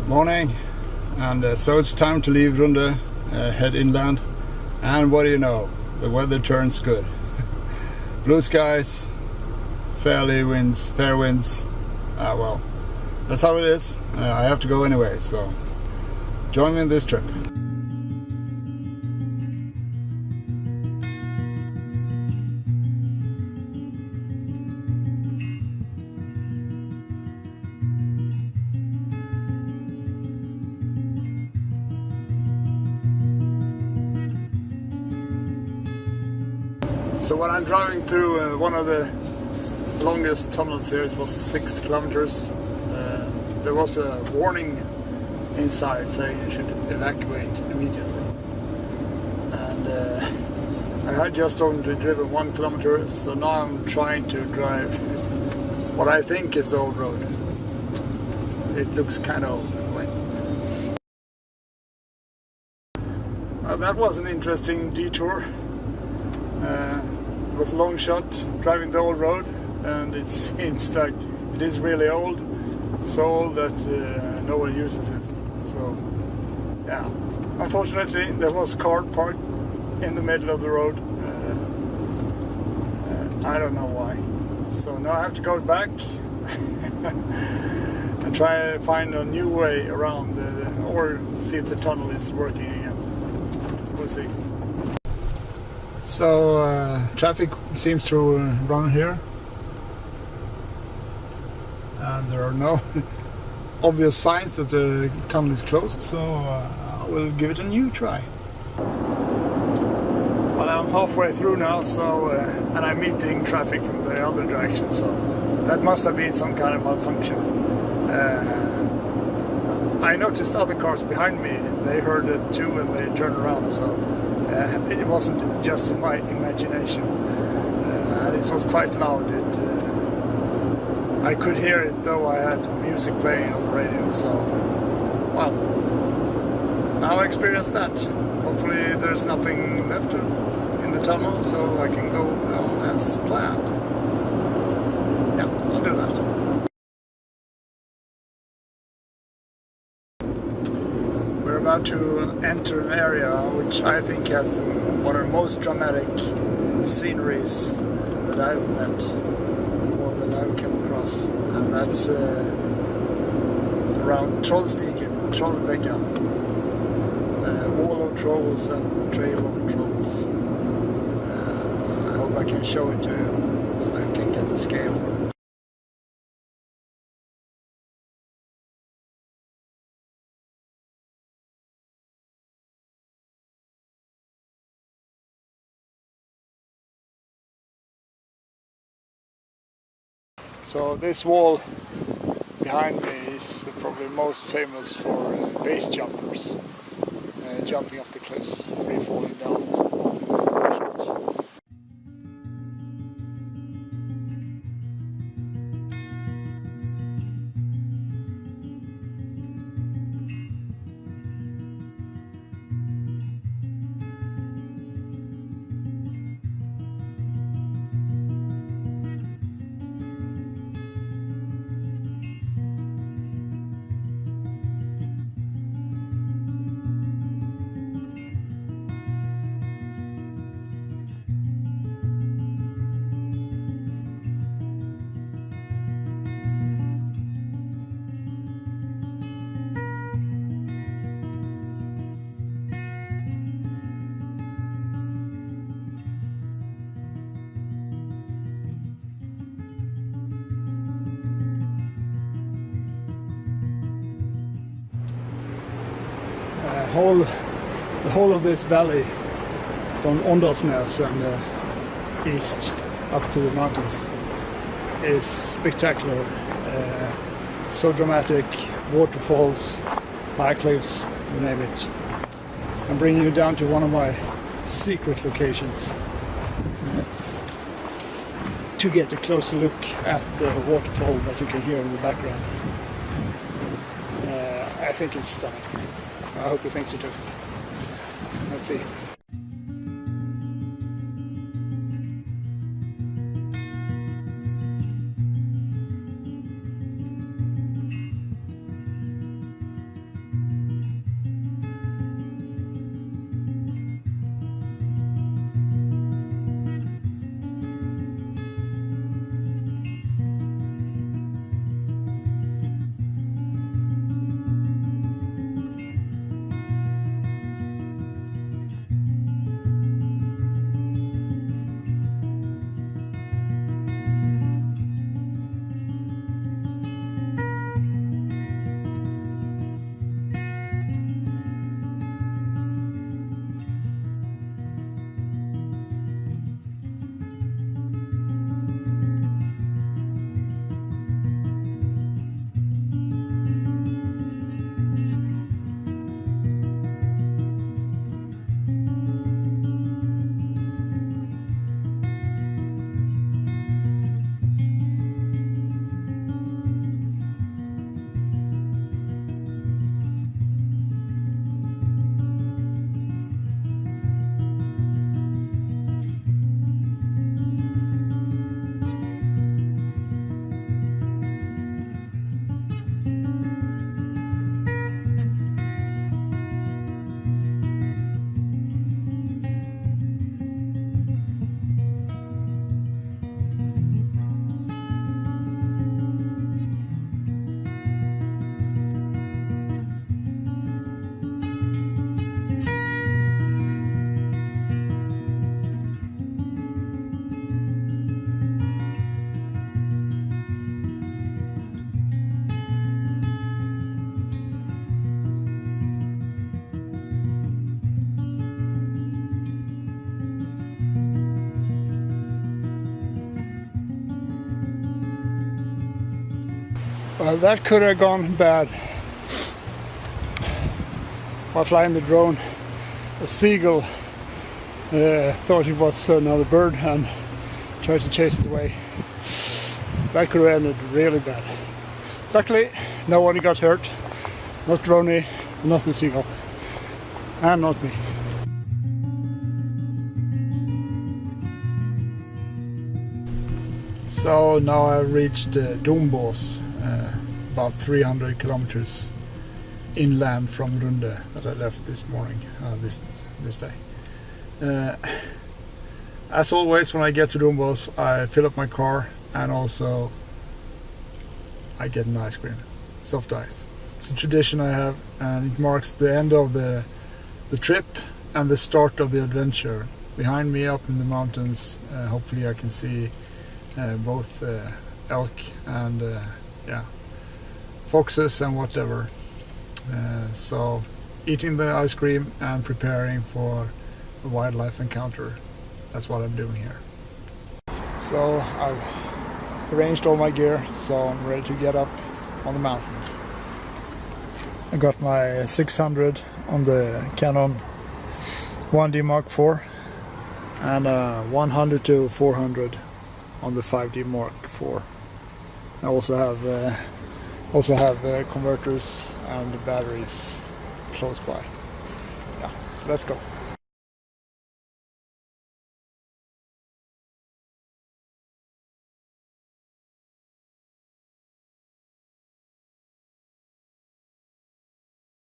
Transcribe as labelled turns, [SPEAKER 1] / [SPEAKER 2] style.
[SPEAKER 1] Morning, and so it's time to leave Runde, head inland, and what do you know, the weather turns good. Blue skies, fair winds. Well, that's how it is. I have to go anyway, so join me in this trip. So when I'm driving through one of the longest tunnels here, it was 6 kilometers, there was a warning inside saying you should evacuate immediately. And I had just only driven 1 kilometer, so now I'm trying to drive what I think is the old road. It looks kind of old anyway. That was an interesting detour. It was a long shot driving the old road, and it seems like it is really old, so old that no one uses it. So yeah, unfortunately there was a car parked in the middle of the road. I don't know why. So now I have to go back and try to find a new way around, or see if the tunnel is working again. We'll see. So traffic seems to run here, and there are no obvious signs that the tunnel is closed, so I will give it a new try. Well, I'm halfway through now, so and I'm meeting traffic from the other direction, so that must have been some kind of malfunction. I noticed other cars behind me, they heard it too and they turned around, so it wasn't just in my imagination, and it was quite loud. I could hear it though I had music playing on the radio, so well, now I experienced that. Hopefully there's nothing left in the tunnel, so I can go on as planned. Yeah, I'll do that. We're about to enter an area which I think has one of the most dramatic sceneries that I've met, or that I've come across, and that's around Trollvegga, wall of trolls and trail of trolls. I hope I can show it to you so you can get a scale for it. So this wall behind me is probably most famous for base jumpers, jumping off the cliffs, free falling down. The whole of this valley from Åndalsnes and east up to the mountains is spectacular. So dramatic, waterfalls, high cliffs, you name it. I'm bringing you down to one of my secret locations to get a closer look at the waterfall that you can hear in the background. I think it's stunning. I hope you think so too. Let's see. Well, that could have gone bad. While flying the drone, a seagull thought it was another bird and tried to chase it away. That could have ended really bad. Luckily, no one got hurt. Not Droney, not the seagull, and not me. So now I've reached Dombås, about 300 kilometers inland from Runde that I left this morning, this day. As always, when I get to Dombås, I fill up my car and also I get an ice cream, soft ice. It's a tradition I have, and it marks the end of the trip and the start of the adventure. Behind me, up in the mountains, hopefully I can see both elk and foxes and whatever. So eating the ice cream and preparing for a wildlife encounter. That's what I'm doing here. So I've arranged all my gear, so I'm ready to get up on the mountain. I got my 600 on the Canon 1D Mark IV and 100 to 400 on the 5D Mark IV. I also have converters and batteries close by. So let's go.